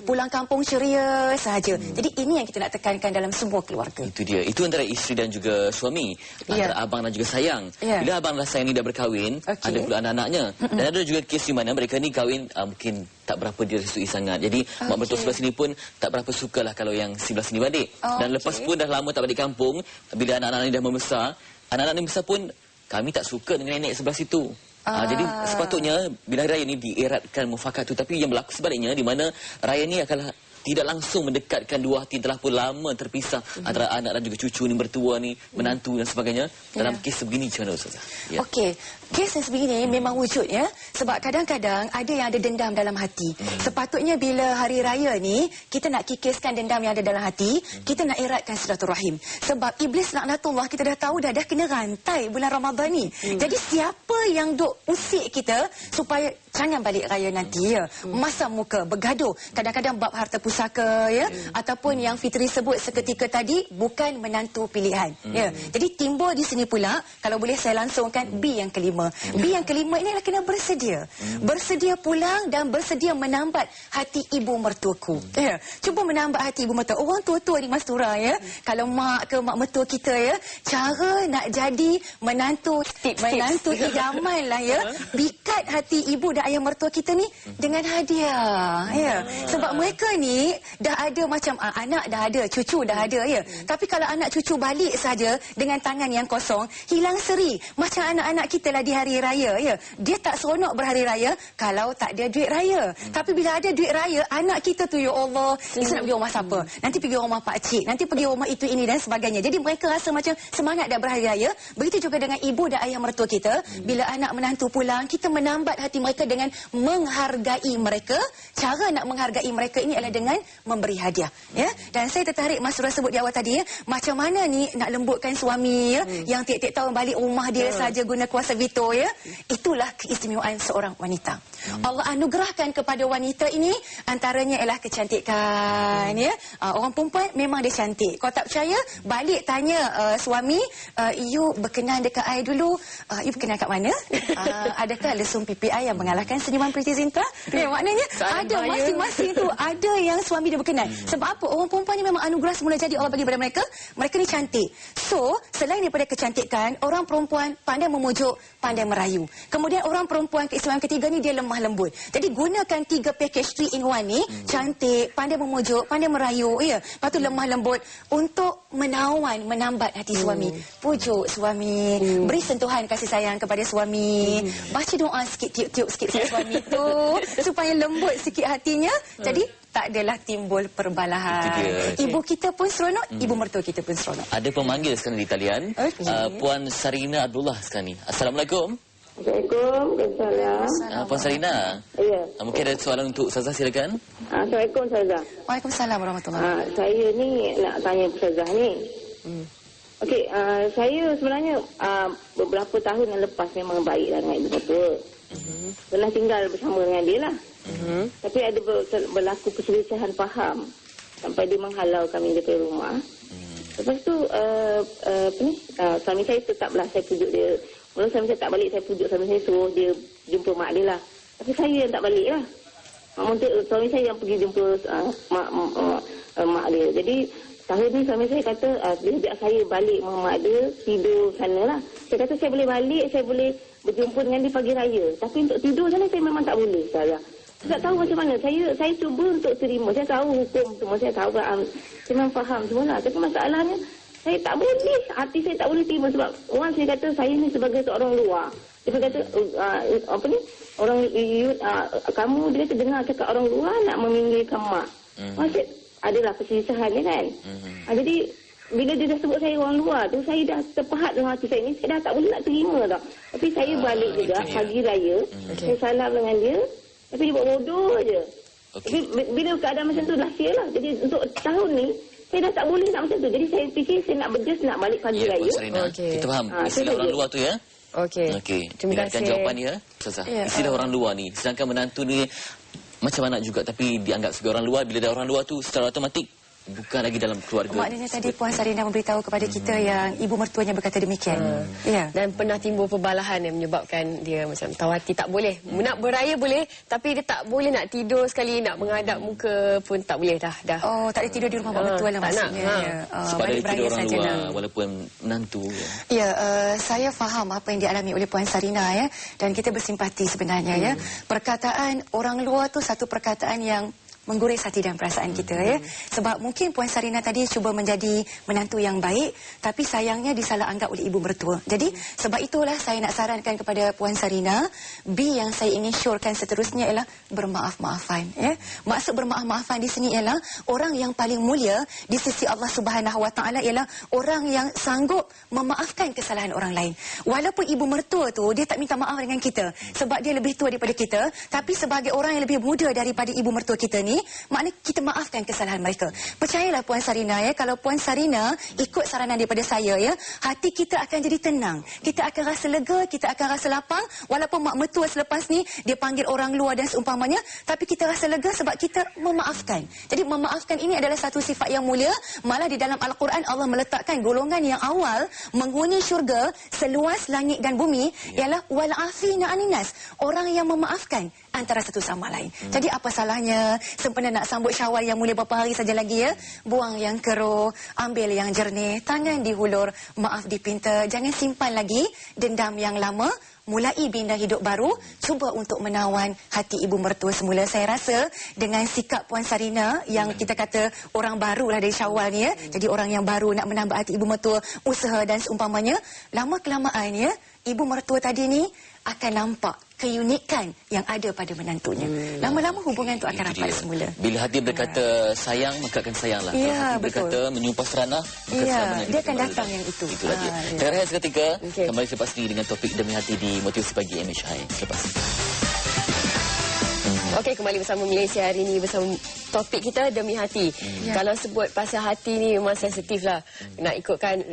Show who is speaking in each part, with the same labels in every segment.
Speaker 1: pulang kampung ceria sahaja. Jadi ini yang kita nak tekankan dalam semua keluarga.
Speaker 2: Itu dia. Itu antara isteri dan juga suami, antara abang dan juga sayang. Bila abang dan sayang ni dah berkahwin, ada pula anak-anaknya. Dan ada juga kes di mana mereka ni kahwin mungkin tak berapa direstui sangat. Jadi mak mertua sebelah sini pun tak berapa sukalah kalau yang sebelah sini balik. Dan lepas pun dah lama tak balik kampung, bila anak-anak ni dah membesar, anak-anak ni besar pun kami tak suka dengan nenek sebelah situ. Jadi sepatutnya bila raya ni dieratkan mufakat tu, tapi yang berlaku sebaliknya di mana raya ni akan tidak langsung mendekatkan dua hati telah pun lama terpisah antara anak dan juga cucu ni, bertua ni, menantu dan sebagainya. Dalam kes sebegini macam mana Ustazah?
Speaker 1: Okey, kes yang sebegini memang wujud ya. Sebab kadang-kadang ada yang ada dendam dalam hati. Sepatutnya bila hari raya ni kita nak kikiskan dendam yang ada dalam hati, kita nak eratkan silaturahim. Sebab iblis laknatullah kita dah tahu dah kena rantai bulan Ramadan ni. Jadi siapa yang duk usik kita supaya jangan balik raya nanti ya, masam muka, bergaduh, kadang-kadang bab harta pusaka ya, ataupun yang Fitri sebut seketika tadi bukan menantu pilihan ya. Jadi timbul di sini pula, kalau boleh saya langsungkan B yang kelima. B yang kelima ini adalah kena bersedia. Bersedia pulang dan bersedia menambat hati ibu mertuaku ya. Cuba menambat hati ibu mertua. Orang tua-tua di Mastura ya, kalau mak ke mak mertua kita ya, cara nak jadi menantu idaman lah ya, bikat hati ibu dan ayah mertua kita ni dengan hadiah ya. Sebab mereka ni dah ada macam anak dah ada, cucu dah ada ya. Tapi kalau anak cucu balik saja dengan tangan yang kosong, hilang seri. Macam anak-anak kita lah di hari raya ya. Dia tak seronok berhari raya kalau tak ada duit raya. Tapi bila ada duit raya, anak kita tu ya Allah, kita nak pergi rumah siapa? Nanti pergi rumah pak cik, nanti pergi rumah itu ini dan sebagainya. Jadi mereka rasa macam semangat dah berhari raya. Begitu juga dengan ibu dan ayah mertua kita. Bila anak menantu pulang, kita menambat hati mereka dengan menghargai mereka. Cara nak menghargai mereka ini adalah dengan memberi hadiah ya. Dan saya tertarik Mas Surah sebut di awal tadi ya, macam mana ni nak lembutkan suami ya, yang tiap-tiap tahun balik rumah dia saja guna kuasa veto ya. Itulah keistimewaan seorang wanita. Allah anugerahkan kepada wanita ini antaranya ialah kecantikan ya. Orang perempuan memang dia cantik. Kau tak percaya, balik tanya suami, you berkenan dekat I dulu, you berkenan kat mana? Adakah lesung pipi I yang mengalahkan senyuman Priti Zinta? Ya, maknanya ada masing-masing tu ada yang suami dia berkenan. Sebab apa? Orang perempuan ni memang anugerah semula jadi Allah bagi pada mereka. Mereka ni cantik. So, selain daripada kecantikan, orang perempuan pandai memujuk, pandai merayu. Kemudian orang perempuan keistimewaan ketiga ni dia lemah lembut. Jadi gunakan 3 package 3 in 1 ni, cantik, pandai memujuk, pandai merayu ya. Lepas tu lemah lembut untuk menawan, menambat hati suami. Pujuk suami, beri sentuhan kasih sayang kepada suami. Baca doa sikit, tiup-tiup sikit suami tu supaya lembut sikit hatinya. Jadi tak adalah timbul perbalahan. Ibu kita pun seronok, ibu mertua kita pun seronok.
Speaker 2: Ada pemanggil sekarang di talian. Puan Sarina Abdullah sekarang ni. Assalamualaikum.
Speaker 3: Waalaikumsalam.
Speaker 2: Puan Sarina.
Speaker 3: Ya.
Speaker 2: Mungkin ada soalan untuk Ustazah, silakan.
Speaker 3: Assalamualaikum Ustazah.
Speaker 1: Waalaikumsalam warahmatullahi.
Speaker 3: Saya ni nak tanya Ustazah ni. Okey, saya sebenarnya beberapa tahun yang lepas memang baiklah dengan ibu mertua. Pernah tinggal bersama dengan dia lah. Tapi ada berlaku perselisihan faham sampai dia menghalau kami daripada rumah. Lepas tu suami saya tetaplah saya pujuk dia. Mula suami saya tak balik, saya pujuk suami saya, suruh dia jumpa mak dia lah. Tapi saya yang tak balik lah. Suami saya yang pergi jumpa mak dia. Jadi tahun ni suami saya kata dia ajak saya balik dengan mak dia, tidur sana lah. Saya kata saya boleh balik, saya boleh berjumpa dengan dia pagi raya. Tapi untuk tidur sana saya memang tak boleh saya. Saya tak tahu macam mana. Saya cuba untuk terima. Saya tahu hukum semua. Saya tahu saya memang faham semua lah. Tapi masalahnya saya tak boleh. Hati saya tak boleh terima. Sebab orang saya kata saya ni sebagai seorang luar. Dia kata apa ni? Orang kamu dia kata dengar cakap orang luar nak meminggirkan mak. Maksud adalah persisahan ni kan. Jadi bila dia dah sebut saya orang luar tu, saya dah terpahat dengan hati saya ni. Saya dah tak boleh nak terima tau. Tapi saya balik juga pagi raya. Saya salam dengan dia. Tapi dia buat bodoh je. Tapi bila keadaan macam tu dah sial lah. Jadi untuk tahun ni saya dah tak boleh nak macam tu. Jadi saya fikir saya nak berjas nak balik pagi raya.
Speaker 2: Kita faham istilah orang luar tu ya. Okey. Terima kasih jawapan dia Ustazah. Istilah orang luar ni, sedangkan menantu ni macam anak juga tapi dianggap sebagai orang luar. Bila ada orang luar tu secara automatik bukan lagi dalam keluarga.
Speaker 1: Maknanya tadi Puan Sarina memberitahu kepada kita yang ibu mertuanya berkata demikian. Ya.
Speaker 4: Dan pernah timbul perbalahan yang menyebabkan dia macam tawati tak boleh. Nak beraya boleh, tapi dia tak boleh nak tidur sekali, nak menghadap muka pun tak boleh dah.
Speaker 1: Oh, tak boleh tidur di rumah mak mertua lah maksudnya.
Speaker 2: Sebab dia tidur orang luar walaupun menantu. Ya,
Speaker 1: saya faham apa yang dialami oleh Puan Sarina ya, dan kita bersimpati sebenarnya ya. Perkataan orang luar tu satu perkataan yang menggores hati dan perasaan kita ya. Sebab mungkin Puan Sarina tadi cuba menjadi menantu yang baik, tapi sayangnya disalah anggap oleh ibu mertua. Jadi sebab itulah saya nak sarankan kepada Puan Sarina, B yang saya ingin syorkan seterusnya ialah bermaaf-maafan ya. Maksud bermaaf-maafan di sini ialah orang yang paling mulia di sisi Allah Subhanahu Wa Taala ialah orang yang sanggup memaafkan kesalahan orang lain. Walaupun ibu mertua tu dia tak minta maaf dengan kita sebab dia lebih tua daripada kita, tapi sebagai orang yang lebih muda daripada ibu mertua kita ni, maknanya kita maafkan kesalahan mereka. Percayalah Puan Sarina ya, kalau Puan Sarina ikut saranan daripada saya ya, hati kita akan jadi tenang. Kita akan rasa lega, kita akan rasa lapang. Walaupun mak mertua selepas ni dia panggil orang luar dan seumpamanya, tapi kita rasa lega sebab kita memaafkan. Jadi memaafkan ini adalah satu sifat yang mulia. Malah di dalam Al-Quran Allah meletakkan golongan yang awal menghuni syurga seluas langit dan bumi ialah wal afina aninas, orang yang memaafkan antara satu sama lain. Jadi apa salahnya sempena nak sambut Syawal yang mulia beberapa hari saja lagi ya, buang yang keruh, ambil yang jernih, tangan dihulur, maaf dipinta, jangan simpan lagi dendam yang lama, mulai bina hidup baru, cuba untuk menawan hati ibu mertua semula. Saya rasa dengan sikap Puan Sarina yang kita kata orang baru lah dari Syawal ni ya, jadi orang yang baru nak menambah hati ibu mertua, usaha dan seumpamanya, lama kelamaan ya, ibu mertua tadi ni akan nampak keunikan yang ada pada menantunya. Lama-lama hubungan itu akan rapat semula.
Speaker 2: Bila hati berkata sayang, maka akan sayanglah.
Speaker 1: Ya,
Speaker 2: kalau hati berkata menyumpah seranah, maka
Speaker 1: dia akan datang yang itu.
Speaker 2: Itulah dia. Kita rehat seketika, kembali selepas ini dengan topik Demi Hati di Motivasi Pagi MHI. Selepas ini.
Speaker 4: Okey, kembali bersama Malaysia hari ini bersama topik kita Demi Hati. Kalau sebut pasal hati ni memang sensitif lah. Nak ikutkan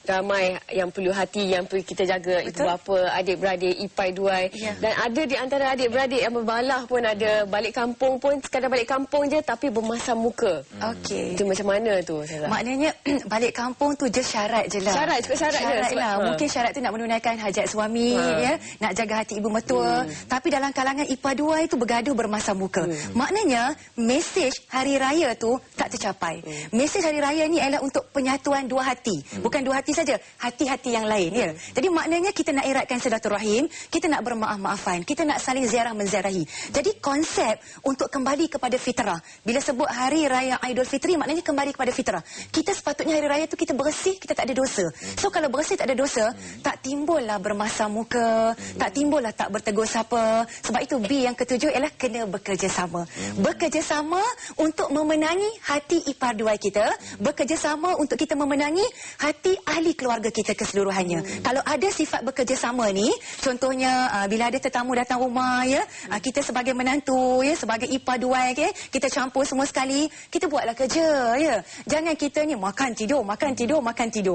Speaker 4: ramai yang perlu hati yang perlu kita jaga. Betul? Ibu bapa, adik-beradik, ipai duai. Dan ada di antara adik-beradik yang berbalah pun ada. Balik kampung pun sekadar balik kampung je tapi bermasam muka.
Speaker 1: Okey.
Speaker 4: Itu macam mana tu?
Speaker 1: Maknanya balik kampung tu je syarat je lah.
Speaker 4: Cukup syarat je.
Speaker 1: Lah. Mungkin syarat tu nak menunaikan hajat suami ya, nak jaga hati ibu mertua. Tapi dalam kalangan ipar duai tu bergaduh bermasam muka. Maknanya mesej hari raya tu tak tercapai. Mesej hari raya ni adalah untuk penyatuan dua hati. Bukan dua hati saja, hati-hati yang lain ya. Jadi maknanya kita nak eratkan silaturahim, kita nak bermaaf-maafan, kita nak saling ziarah menziarahi. Jadi konsep untuk kembali kepada fitrah. Bila sebut hari raya Aidilfitri maknanya kembali kepada fitrah. Kita sepatutnya hari raya tu kita bersih, kita tak ada dosa. So kalau bersih tak ada dosa, tak timbullah bermasam muka, tak timbullah tak bertegur sapa. Sebab itu B yang ketujuh ialah kena bekerjasama. Bekerjasama untuk memenangi hati ipar duai kita, bekerjasama untuk kita memenangi hati ahli keluarga kita keseluruhannya. Kalau ada sifat bekerjasama ni, contohnya bila ada tetamu datang rumah ya, kita sebagai menantu ya, sebagai ipar duai okay, kita campur semua sekali, kita buatlah kerja ya. Jangan kita ni makan tidur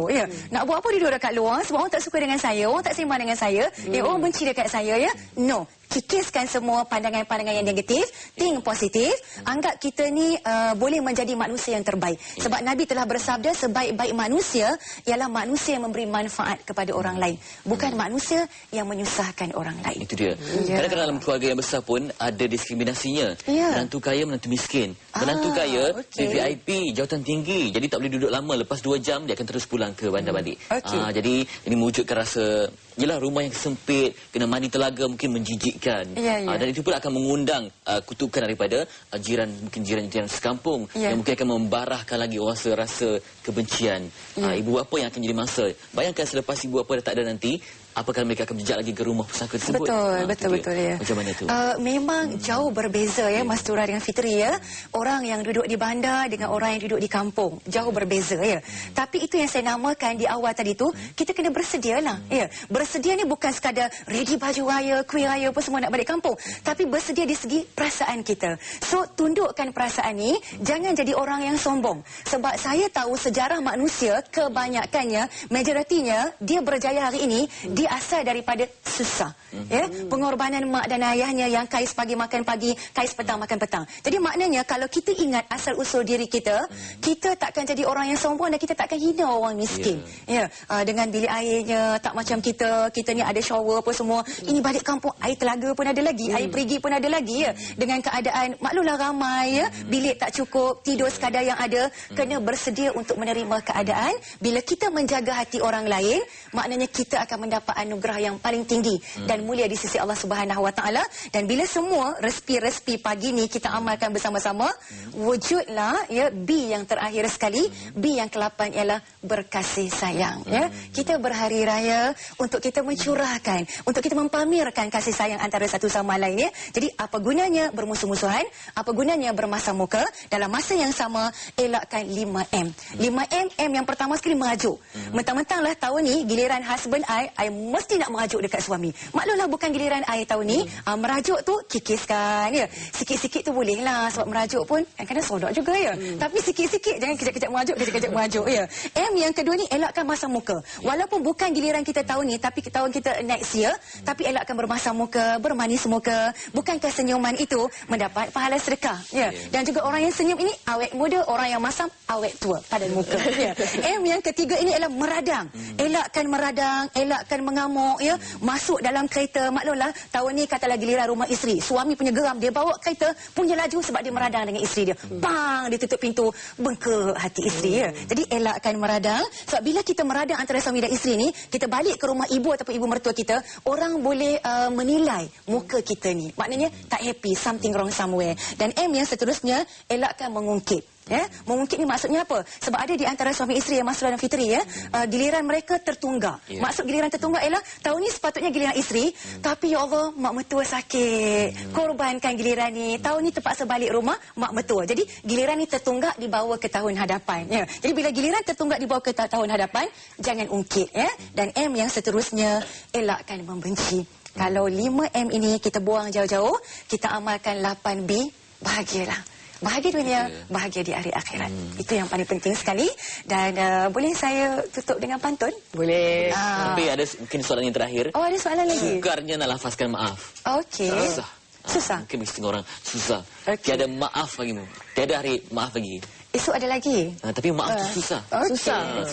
Speaker 1: ya. Nak buat apa duduk dekat luar sebab orang tak suka dengan saya, orang tak sembang dengan saya, orang benci dekat saya ya. No. Kikiskan semua pandangan-pandangan yang negatif, think positif, anggap kita ni boleh menjadi manusia yang terbaik. Sebab Nabi telah bersabda sebaik-baik manusia ialah manusia yang memberi manfaat kepada orang lain, bukan manusia yang menyusahkan orang lain.
Speaker 2: Itu dia. Kadang-kadang dalam keluarga yang besar pun ada diskriminasinya. Menantu kaya, menantu miskin. Menantu kaya, dia VIP, jawatan tinggi, jadi tak boleh duduk lama, lepas 2 jam dia akan terus pulang ke bandar balik. Jadi ini mewujudkan rasa yelah rumah yang sempit, kena mandi telaga mungkin menjijikkan. Dan itu pun akan mengundang kutukan daripada mungkin jiran sekampung yang mungkin akan membarahkan lagi rasa kebencian. Ibu bapa yang akan jadi mangsa. Bayangkan selepas ibu bapa dah tak ada nanti, apakah mereka akan berjejak lagi ke rumah pusaka tersebut?
Speaker 1: Betul ya.
Speaker 2: Macam mana tu?
Speaker 1: Memang jauh berbeza ya Mas Tura dengan Fitri ya. Orang yang duduk di bandar dengan orang yang duduk di kampung jauh berbeza ya. Tapi itu yang saya namakan di awal tadi tu, kita kena bersedialah ya. Bersedia ni bukan sekadar ready baju raya, kuih raya apa semua nak balik kampung, tapi bersedia di segi perasaan kita. So tundukkan perasaan ni, jangan jadi orang yang sombong. Sebab saya tahu sejarah manusia kebanyakannya, majoritinya dia berjaya hari ini dia asal daripada susah. Ya, pengorbanan mak dan ayahnya yang kais pagi makan pagi, kais petang makan petang. Jadi maknanya kalau kita ingat asal usul diri kita, kita takkan jadi orang yang sombong dan kita takkan hina orang miskin. Ya, dengan bilik airnya tak macam kita ni ada shower apa semua. Ini balik kampung air telaga pun ada lagi, air perigi pun ada lagi ya. Dengan keadaan maklumlah ramai ya, bilik tak cukup, tidur sekadar yang ada, kena bersedia untuk menerima keadaan. Bila kita menjaga hati orang lain, maknanya kita akan mendapat anugerah yang paling tinggi dan mulia di sisi Allah Subhanahu Wa Taala. Dan bila semua respi-respi pagi ni kita amalkan bersama-sama, wujudlah ya B yang terakhir sekali, B yang ke-8 ialah berkasih sayang ya. Kita berhari raya untuk kita mencurahkan, untuk kita mempamerkan kasih sayang antara satu sama lain ya. Jadi apa gunanya bermusuh-musuhan? Apa gunanya bermasam muka? Dalam masa yang sama elakkan 5M. 5M, M yang pertama sekali merajuk. Mentang-mentanglah tahun ni giliran husband I mesti nak merajuk dekat suami. Maklumlah bukan giliran I tahun ni, merajuk tu kikiskan ya. Sikit-sikit tu boleh lah, sebab merajuk pun kadang-kadang sodok juga ya. Tapi sikit-sikit, jangan kejap-kejap merajuk, kejap-kejap merajuk ya. M yang kedua ni elakkan masam muka. Walaupun bukan giliran kita tahun ni, tapi tahun kita next year, tapi elakkan bermasam muka, bermanis muka. Bukankah senyuman itu mendapat pahala sedekah ya. Dan juga orang yang senyum ini awet muda, orang yang masam awet tua pada muka ya. M yang ketiga ini ialah meradang. Elakkan meradang, elakkan mengamuk ya. Masuk dalam kereta, maklumlah tahun ni katalah giliran rumah isteri, suami punya geram, dia bawa kereta punya laju sebab dia meradang dengan isteri dia. Bang, dia tutup pintu, bengkak hati isteri ya. Jadi elakkan meradang, sebab bila kita meradang antara suami dan isteri ni, kita balik ke rumah ibu ataupun ibu mertua kita, orang boleh menilai muka kita ni. Maknanya tak happy, something wrong somewhere. Dan M yang seterusnya, elakkan mengungkit. Ya, mengungkit ni maksudnya apa? Sebab ada di antara suami isteri yang masuk dalam fitri ya, giliran mereka tertunggak. Maksud giliran tertunggak ialah tahun ni sepatutnya giliran isteri, tapi ya Allah mak mertua sakit, korbankan giliran ni. Tahun ni terpaksa balik rumah mak mertua. Jadi giliran ni tertunggak dibawa ke tahun hadapan ya. Jadi bila giliran tertunggak dibawa ke tahun hadapan, jangan ungkit ya. Dan M yang seterusnya, elakkan membenci. Kalau 5M ini kita buang jauh-jauh, kita amalkan 8B, bahagialah. Bahagia dunia, bahagia di hari akhirat. Itu yang paling penting sekali. Dan boleh saya tutup dengan pantun?
Speaker 4: Boleh.
Speaker 2: Tapi ada mungkin soalan yang terakhir.
Speaker 1: Oh, ada soalan lagi?
Speaker 2: Sukarnya nak lafazkan maaf.
Speaker 1: Okey.
Speaker 2: Susah.
Speaker 1: Susah?
Speaker 2: Mungkin setengah orang susah.
Speaker 1: Okay.
Speaker 2: Tiada maaf bagimu. Tiada hari maaf lagi.
Speaker 1: Esok ada lagi?
Speaker 2: Tapi maaf tu susah.
Speaker 1: Okay.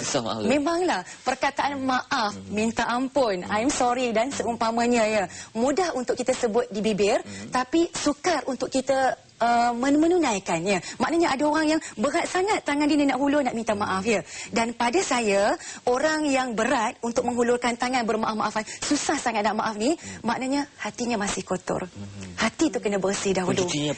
Speaker 2: Susah maaf tu.
Speaker 1: Memanglah perkataan maaf, minta ampun, I'm sorry dan seumpamanya ya, mudah untuk kita sebut di bibir, tapi sukar untuk kita menunaikannya. Maknanya ada orang yang berat sangat tangan dia nak hulur nak minta maaf ya. Dan pada saya, orang yang berat untuk menghulurkan tangan bermaaf-maafan, susah sangat nak maaf ni, maknanya hatinya masih kotor. Hati tu kena bersih dahulu.
Speaker 2: Cucinya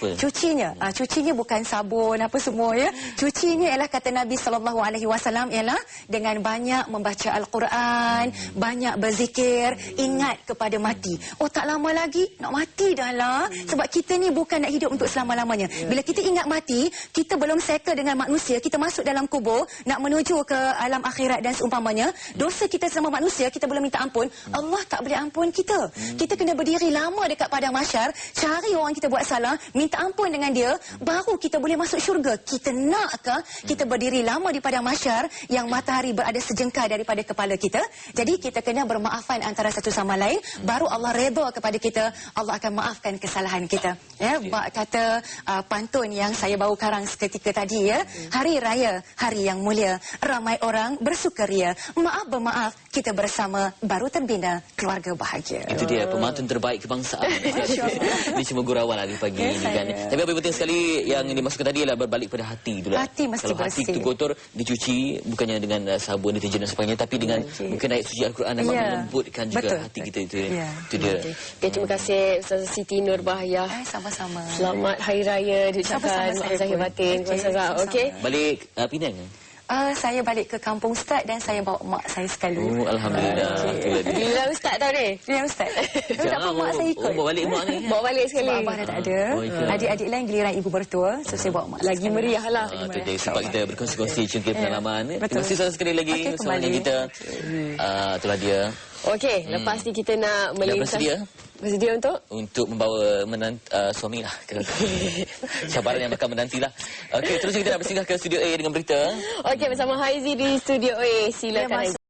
Speaker 2: apa?
Speaker 1: Cucinya bukan sabun apa semua ya. Cucinya ialah kata Nabi SAW ialah dengan banyak membaca Al-Quran, banyak berzikir, ingat kepada mati. Oh tak lama lagi nak mati dah lah. Sebab kita ni bukan nak hidup untuk selama-lamanya. Bila kita ingat mati, kita belum settle dengan manusia, kita masuk dalam kubur, nak menuju ke alam akhirat dan seumpamanya, dosa kita sama manusia, kita belum minta ampun, Allah tak boleh ampun kita. Kita kena berdiri lama dekat padang mahsyar, cari orang kita buat salah, minta ampun dengan dia, baru kita boleh masuk syurga. Kita nakkah kita berdiri lama di padang mahsyar yang matahari berada sejengkal daripada kepala kita? Jadi kita kena bermaafan antara satu sama lain, baru Allah redha kepada kita, Allah akan maafkan kesalahan kita. Ya, kata pantun yang saya bawa karang seketika tadi ya, hari raya, hari yang mulia, ramai orang bersukaria, maaf bermaaf, kita bersama baru terbina keluarga bahagia.
Speaker 2: Itu dia pemantun terbaik kebangsaan. Ini cuma gurauan lah di pagi ini kan. Tapi apa penting sekali yang dimasukkan tadi adalah berbalik pada hati dulu.
Speaker 1: Hati mesti
Speaker 2: kalau
Speaker 1: bersih.
Speaker 2: hati itu kotor, dicuci bukannya dengan sabun, deterjen dan sebagainya, tapi dengan mungkin ayat suci Al-Quran dapat melembutkan juga hati kita itu. Itu dia.
Speaker 4: Okay, terima kasih Ustazah Siti Nurbahayah.
Speaker 1: Sama-sama.
Speaker 4: Selamat Hari Raya diucapkan, maaf zahir batin. Okey.
Speaker 2: Balik Penang.
Speaker 1: Saya balik ke kampung Ustaz dan saya bawa mak saya sekali.
Speaker 2: Oh, alhamdulillah.
Speaker 4: Bila Ustaz tahu ni?
Speaker 1: Ya Ustaz. Tak apa mak saya ikut.
Speaker 2: Bawa balik mak ni.
Speaker 4: Bawa balik sekali.
Speaker 1: Sebab abah dah tak ada. Adik-adik lain giliran ibu bertua, so saya bawa mak.
Speaker 4: Lagi meriah lah.
Speaker 2: Itu dia sebab kita berkongsi-kongsi cungkil pengalaman. Terima kasih sekali lagi bersama kita. Itulah dia.
Speaker 4: Okey, lepas ni kita nak melintasi. Bersedia untuk
Speaker 2: membawa suami lah. Cabaran yang bakal menantilah. Okey, terus kita nak bersinggah ke studio A dengan berita.
Speaker 4: Okey, bersama Haizi di studio A. Silakan.